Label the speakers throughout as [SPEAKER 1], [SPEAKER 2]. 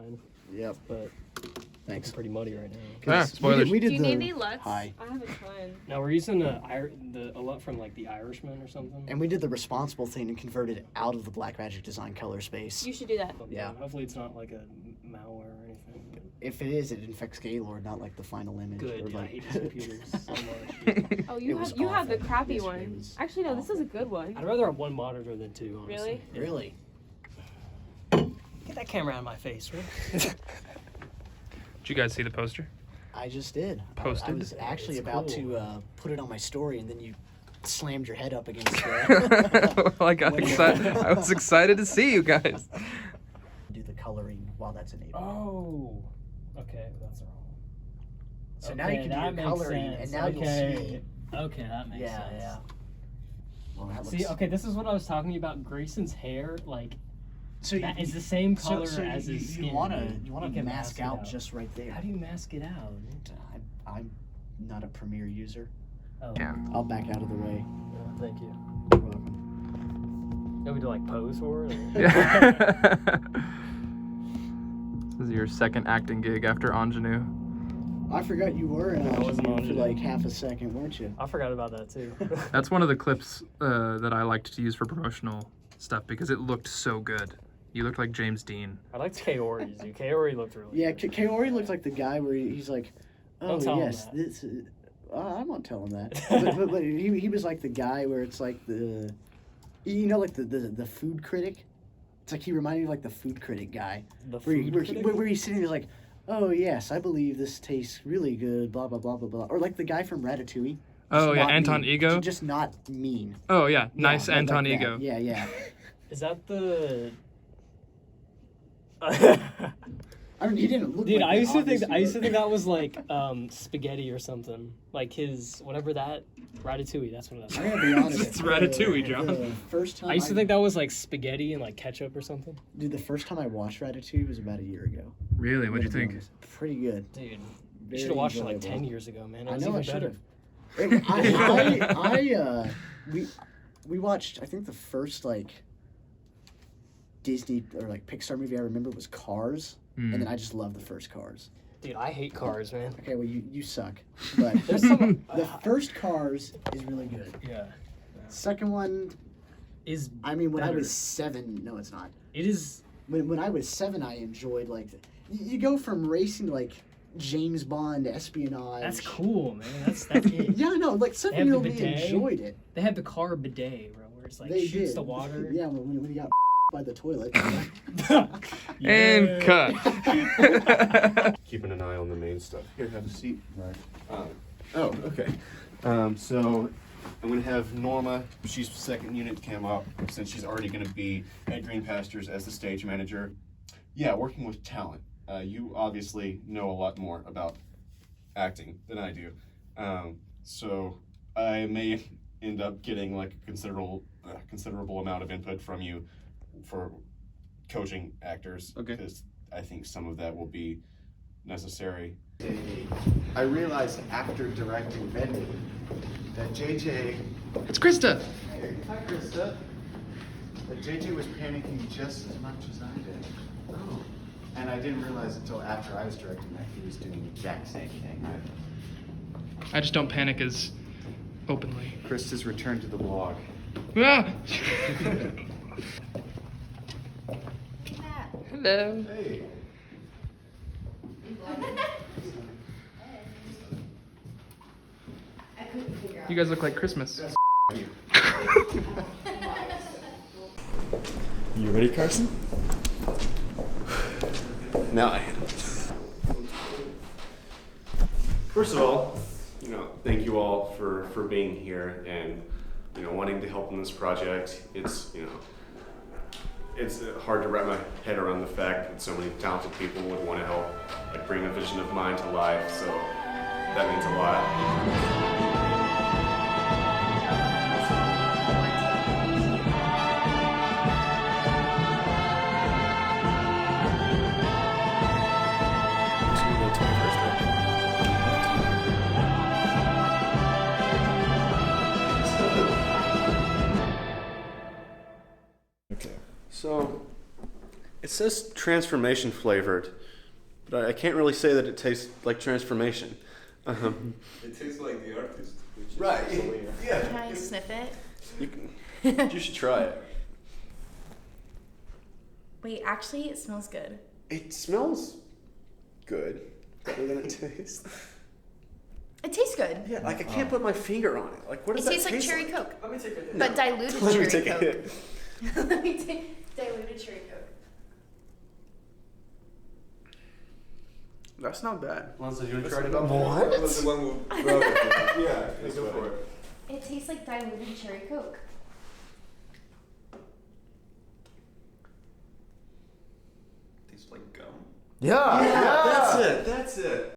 [SPEAKER 1] 9.
[SPEAKER 2] Yep.
[SPEAKER 1] But
[SPEAKER 2] thanks.
[SPEAKER 1] It's pretty muddy right now.
[SPEAKER 3] Ah, spoilers.
[SPEAKER 2] We did
[SPEAKER 4] Do you
[SPEAKER 2] the...
[SPEAKER 4] need any LUTs?
[SPEAKER 2] Hi.
[SPEAKER 4] I have a ton.
[SPEAKER 1] Now we're using a LUT from like the Irishman or something.
[SPEAKER 2] And we did the responsible thing and converted it out of the Blackmagic design color space.
[SPEAKER 4] You should do that.
[SPEAKER 2] Yeah.
[SPEAKER 1] Hopefully it's not like a malware or anything.
[SPEAKER 2] If it is, it infects Gaylord, not like the final image.
[SPEAKER 1] Good.
[SPEAKER 2] Or
[SPEAKER 1] Dude, I
[SPEAKER 2] like...
[SPEAKER 1] hate these computers so much.
[SPEAKER 4] Oh,
[SPEAKER 2] It
[SPEAKER 4] you
[SPEAKER 2] was
[SPEAKER 4] have the
[SPEAKER 2] awful.
[SPEAKER 4] crappy
[SPEAKER 2] Yes, it
[SPEAKER 4] one.
[SPEAKER 2] was
[SPEAKER 4] Actually, no, this is
[SPEAKER 2] awful.
[SPEAKER 4] a good one.
[SPEAKER 1] I'd rather have one monitor than 2, honestly.
[SPEAKER 4] Really?
[SPEAKER 1] Yeah.
[SPEAKER 2] Really?
[SPEAKER 1] Get that camera out of my face, right?
[SPEAKER 3] Did you guys see the poster?
[SPEAKER 2] I just did. I
[SPEAKER 3] Posted?
[SPEAKER 2] was actually
[SPEAKER 1] It's
[SPEAKER 2] about
[SPEAKER 1] cool.
[SPEAKER 2] to put it on my story, and then you slammed your head up against the...
[SPEAKER 3] Well, I got excited. I was excited to see you guys.
[SPEAKER 2] do the coloring while that's enabled.
[SPEAKER 1] Oh. Okay, that's wrong.
[SPEAKER 2] So now you can do your coloring, and now you'll see...
[SPEAKER 1] Okay, that makes sense.
[SPEAKER 2] Yeah. Well, that
[SPEAKER 1] See,
[SPEAKER 2] looks...
[SPEAKER 1] okay, this is what I was talking about. Grayson's hair, like,
[SPEAKER 2] So
[SPEAKER 1] that is the same color
[SPEAKER 2] so
[SPEAKER 1] as his skin.
[SPEAKER 2] You want
[SPEAKER 1] You
[SPEAKER 2] to
[SPEAKER 1] can
[SPEAKER 2] mask
[SPEAKER 1] it
[SPEAKER 2] out just right there.
[SPEAKER 1] How do you mask it out?
[SPEAKER 2] I'm not a Premiere user.
[SPEAKER 1] Oh,
[SPEAKER 3] Yeah.
[SPEAKER 2] I'll back out of the way.
[SPEAKER 1] yeah, thank you.
[SPEAKER 2] You're welcome.
[SPEAKER 1] You want me to like pose for it? Or?
[SPEAKER 3] Yeah. This is your second acting gig after Ingenue.
[SPEAKER 2] I forgot you were in
[SPEAKER 1] I wasn't
[SPEAKER 2] Ingenue
[SPEAKER 1] on
[SPEAKER 2] for
[SPEAKER 1] it.
[SPEAKER 2] like half a second, weren't you?
[SPEAKER 1] I forgot about that too.
[SPEAKER 3] That's one of the clips that I liked to use for promotional stuff because it looked so good. You looked like James Dean.
[SPEAKER 1] I liked Kaori's. Kaori looked really
[SPEAKER 2] Yeah,
[SPEAKER 1] good.
[SPEAKER 2] Kaori looked like the guy where he's like, oh
[SPEAKER 1] Don't tell him
[SPEAKER 2] yes,
[SPEAKER 1] that.
[SPEAKER 2] this. I won't tell him that. but he was like the guy where it's like the, you know, like the food critic. It's like he reminded me of like the food critic guy.
[SPEAKER 1] The
[SPEAKER 2] Where,
[SPEAKER 1] food critic?
[SPEAKER 2] where he's sitting there like, oh yes, I believe this tastes really good, blah blah blah blah blah. Or like the guy from Ratatouille.
[SPEAKER 3] Oh
[SPEAKER 2] Just
[SPEAKER 3] yeah,
[SPEAKER 2] not
[SPEAKER 3] Anton
[SPEAKER 2] mean.
[SPEAKER 3] Ego.
[SPEAKER 2] Just not mean.
[SPEAKER 3] Oh yeah, nice
[SPEAKER 2] Yeah,
[SPEAKER 3] Anton
[SPEAKER 2] like that.
[SPEAKER 3] Ego.
[SPEAKER 2] Yeah, yeah.
[SPEAKER 1] Is that the?
[SPEAKER 2] I mean, he didn't look
[SPEAKER 1] Dude,
[SPEAKER 2] like
[SPEAKER 1] I
[SPEAKER 2] that,
[SPEAKER 1] used to
[SPEAKER 2] obviously,
[SPEAKER 1] think that was like spaghetti or something. Like his whatever that Ratatouille. That's what that's.
[SPEAKER 2] I'm gonna be honest.
[SPEAKER 3] It's Ratatouille, John.
[SPEAKER 2] The first time
[SPEAKER 1] I used to think that was like spaghetti and like ketchup or something.
[SPEAKER 2] Dude, the first time I watched Ratatouille was about a year ago.
[SPEAKER 3] Really? What'd you
[SPEAKER 2] I'm gonna be
[SPEAKER 3] think?
[SPEAKER 2] honest. Pretty good.
[SPEAKER 1] Dude, you
[SPEAKER 2] Very
[SPEAKER 1] should have watched it like
[SPEAKER 2] enjoyable.
[SPEAKER 1] 10 years ago, man. It
[SPEAKER 2] I
[SPEAKER 1] was
[SPEAKER 2] know I
[SPEAKER 1] even
[SPEAKER 2] should
[SPEAKER 1] better.
[SPEAKER 2] have. We watched. I think the first like Disney or like Pixar movie I remember was Cars, and then I just love the first Cars.
[SPEAKER 1] Dude, I hate cars, man.
[SPEAKER 2] Okay, well you suck, but
[SPEAKER 1] There's some.
[SPEAKER 2] the first Cars is really good.
[SPEAKER 1] Yeah.
[SPEAKER 2] Second one,
[SPEAKER 1] Is
[SPEAKER 2] I mean, when I
[SPEAKER 1] better.
[SPEAKER 2] was 7, no, it's not.
[SPEAKER 1] It is.
[SPEAKER 2] When I was 7, I enjoyed like you go from racing to like James Bond espionage.
[SPEAKER 1] That's cool, man. That's it.
[SPEAKER 2] Yeah, no, like
[SPEAKER 1] They have
[SPEAKER 2] 7-year-old
[SPEAKER 1] the
[SPEAKER 2] me
[SPEAKER 1] bidet.
[SPEAKER 2] enjoyed it.
[SPEAKER 1] They had the car bidet, bro, where it's like
[SPEAKER 2] They
[SPEAKER 1] shoots
[SPEAKER 2] did.
[SPEAKER 1] the water.
[SPEAKER 2] Yeah, when he got by the toilet.
[SPEAKER 3] And cut.
[SPEAKER 5] Keeping an eye on the main stuff. Here, have a seat. Right. Oh, okay. So I'm going to have Norma, she's second unit, come up since she's already going to be at Green Pastures as the stage manager. Yeah, working with talent. You obviously know a lot more about acting than I do. So I may end up getting like a considerable amount of input from you for coaching actors. Okay. Because I think some of that will be necessary.
[SPEAKER 6] I realized after directing Benny that JJ,
[SPEAKER 3] It's Krista.
[SPEAKER 6] hi Krista, that JJ was panicking just as much as I did. Oh. And I didn't realize until after I was directing that he was doing the exact same thing.
[SPEAKER 3] I just don't panic as openly.
[SPEAKER 6] Krista's return to the vlog.
[SPEAKER 3] Ah! Hello.
[SPEAKER 6] Hey.
[SPEAKER 3] You guys look like Christmas.
[SPEAKER 5] You ready, Carson? Now I am. First of all, thank you all for being here and wanting to help in this project. It's it's hard to wrap my head around the fact that so many talented people would want to help bring a vision of mine to life. So that means a lot. So, It says transformation flavored, but I can't really say that it tastes like transformation.
[SPEAKER 4] It tastes like the artist. Which is
[SPEAKER 5] Right.
[SPEAKER 4] Selena.
[SPEAKER 5] Yeah.
[SPEAKER 7] Can I sniff it?
[SPEAKER 5] You should try it.
[SPEAKER 7] Wait, actually, it smells good.
[SPEAKER 5] It smells good. Better than it tastes.
[SPEAKER 7] It tastes good.
[SPEAKER 5] Yeah, like I can't put my finger on it. Like what does
[SPEAKER 7] It
[SPEAKER 5] that
[SPEAKER 7] tastes like
[SPEAKER 5] taste
[SPEAKER 7] cherry
[SPEAKER 5] like?
[SPEAKER 7] Coke,
[SPEAKER 4] Let me take a hit.
[SPEAKER 7] but diluted
[SPEAKER 5] Let me
[SPEAKER 7] cherry
[SPEAKER 5] take a
[SPEAKER 7] Coke.
[SPEAKER 5] hit.
[SPEAKER 7] Let me take diluted cherry Coke.
[SPEAKER 5] That's not bad.
[SPEAKER 4] Lonzo, you want to try it
[SPEAKER 5] What?
[SPEAKER 4] out? That was the one we brought it. Yeah, let's go for it.
[SPEAKER 7] It tastes like diluted cherry Coke.
[SPEAKER 4] Tastes like gum.
[SPEAKER 2] Yeah.
[SPEAKER 5] That's it.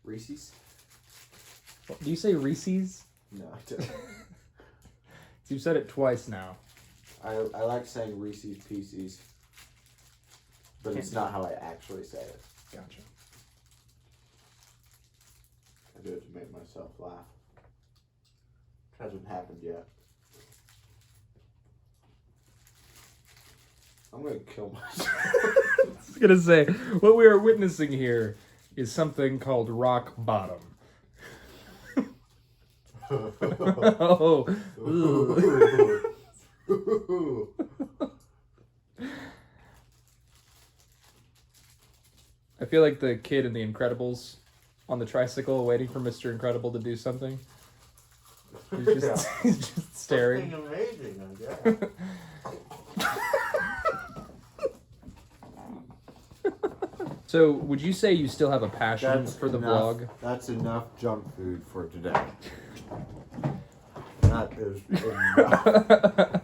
[SPEAKER 8] Reese's?
[SPEAKER 9] Do you say Reese's?
[SPEAKER 8] No, I don't.
[SPEAKER 9] You've said it twice now.
[SPEAKER 8] I like saying Reese's Pieces, but it's not how I actually say it.
[SPEAKER 9] Gotcha.
[SPEAKER 8] I do it to make myself laugh. Hasn't happened yet. I'm gonna kill myself.
[SPEAKER 9] I was gonna say, what we are witnessing here is something called rock bottom. Oh, I feel like the kid in The Incredibles on the tricycle waiting for Mr. Incredible to do something. He's just, he's just staring.
[SPEAKER 8] Something amazing, I guess.
[SPEAKER 9] So, would you say you still have a passion
[SPEAKER 8] That's
[SPEAKER 9] for the
[SPEAKER 8] enough.
[SPEAKER 9] vlog?
[SPEAKER 8] That's enough junk food for today. That is enough.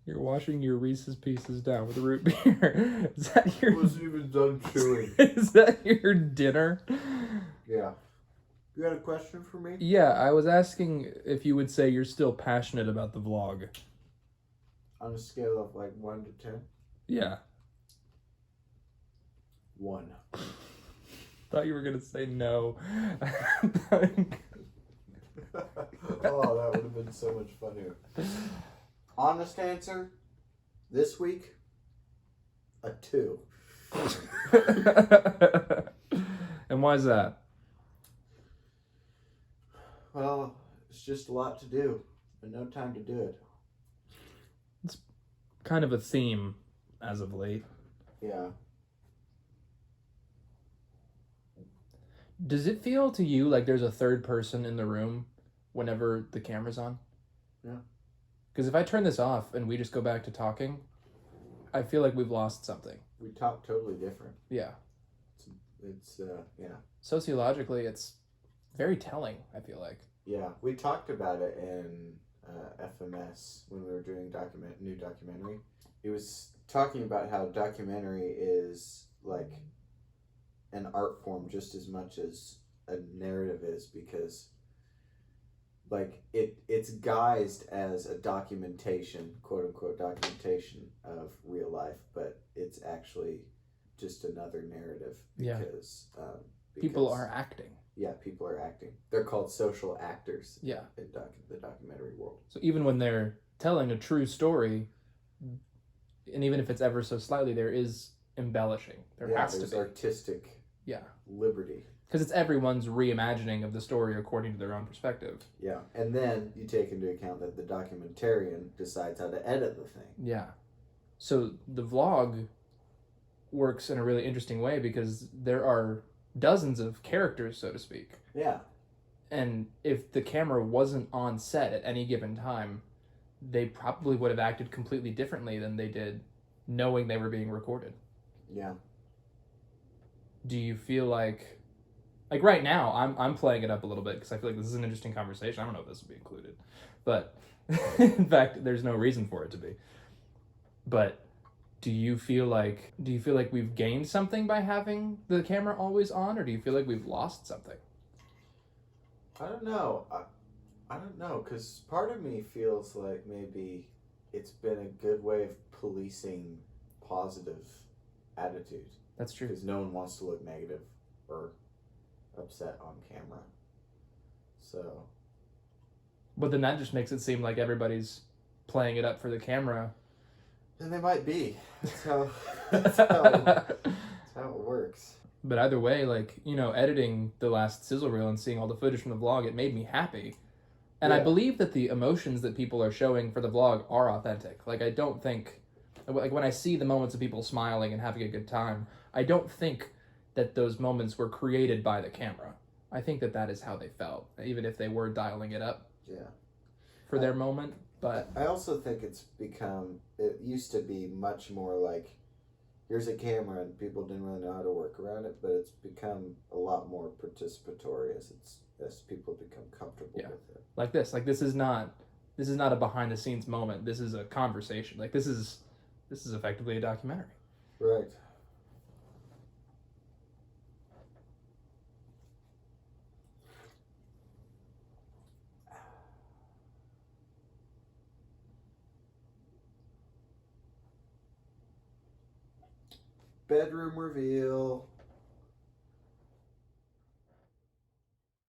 [SPEAKER 9] You're washing your Reese's Pieces down with root beer. Is that
[SPEAKER 8] I
[SPEAKER 9] your?
[SPEAKER 8] wasn't even done chewing.
[SPEAKER 9] Is that your dinner?
[SPEAKER 8] Yeah. You got a question for me?
[SPEAKER 9] Yeah, I was asking if you would say you're still passionate about the vlog.
[SPEAKER 8] On a scale of like 1 to 10?
[SPEAKER 9] Yeah.
[SPEAKER 8] 1.
[SPEAKER 9] Thought you were gonna say no.
[SPEAKER 8] Oh, that would have been so much funnier. Honest answer, this week, a 2.
[SPEAKER 9] And why is that?
[SPEAKER 8] Well, it's just a lot to do, and no time to do it.
[SPEAKER 9] Kind of a theme as of late.
[SPEAKER 8] Yeah.
[SPEAKER 9] Does it feel to you like there's a third person in the room whenever the camera's on?
[SPEAKER 8] Yeah.
[SPEAKER 9] Because if I turn this off and we just go back to talking, I feel like we've lost something.
[SPEAKER 8] We talk totally different.
[SPEAKER 9] Yeah.
[SPEAKER 8] It's yeah.
[SPEAKER 9] Sociologically, it's very telling, I feel like.
[SPEAKER 8] Yeah, we talked about it in FMS when we were doing new documentary. He was talking about how documentary is like an art form just as much as a narrative is, because like it's guised as a documentation, quote unquote documentation of real life, but it's actually just another narrative because
[SPEAKER 9] People are acting.
[SPEAKER 8] Yeah, people are acting. They're called social actors.
[SPEAKER 9] Yeah.
[SPEAKER 8] In the documentary world.
[SPEAKER 9] So even when they're telling a true story, and even if it's ever so slightly, there is embellishing. There has to
[SPEAKER 8] there's
[SPEAKER 9] be
[SPEAKER 8] artistic liberty.
[SPEAKER 9] Because it's everyone's reimagining of the story according to their own perspective.
[SPEAKER 8] Yeah, and then you take into account that the documentarian decides how to edit the thing.
[SPEAKER 9] Yeah. So the vlog works in a really interesting way because there are dozens of characters, so to speak.
[SPEAKER 8] Yeah.
[SPEAKER 9] And if the camera wasn't on set at any given time, they probably would have acted completely differently than they did knowing they were being recorded.
[SPEAKER 8] Yeah.
[SPEAKER 9] Do you feel like right now, I'm playing it up a little bit because I feel like this is an interesting conversation. I don't know if this will be included. But in fact, there's no reason for it to be. But do you feel like we've gained something by having the camera always on, or do you feel like we've lost something?
[SPEAKER 8] I don't know. I don't know, because part of me feels like maybe it's been a good way of policing positive attitude.
[SPEAKER 9] That's true.
[SPEAKER 8] Because no one wants to look negative or upset on camera. So.
[SPEAKER 9] But then that just makes it seem like everybody's playing it up for the camera.
[SPEAKER 8] And they might be. That's how it works.
[SPEAKER 9] But either way, like, you know, editing the last sizzle reel and seeing all the footage from the vlog, it made me happy. And I believe that the emotions that people are showing for the vlog are authentic. Like, I don't think, like, when I see the moments of people smiling and having a good time, I don't think that those moments were created by the camera. I think that that is how they felt, even if they were dialing it up for their moment. But
[SPEAKER 8] I also think it used to be much more like, here's a camera and people didn't really know how to work around it, but it's become a lot more participatory as people become comfortable with it.
[SPEAKER 9] Like this is not a behind the scenes moment. This is a conversation. Like this is effectively a documentary.
[SPEAKER 8] Right. Bedroom reveal.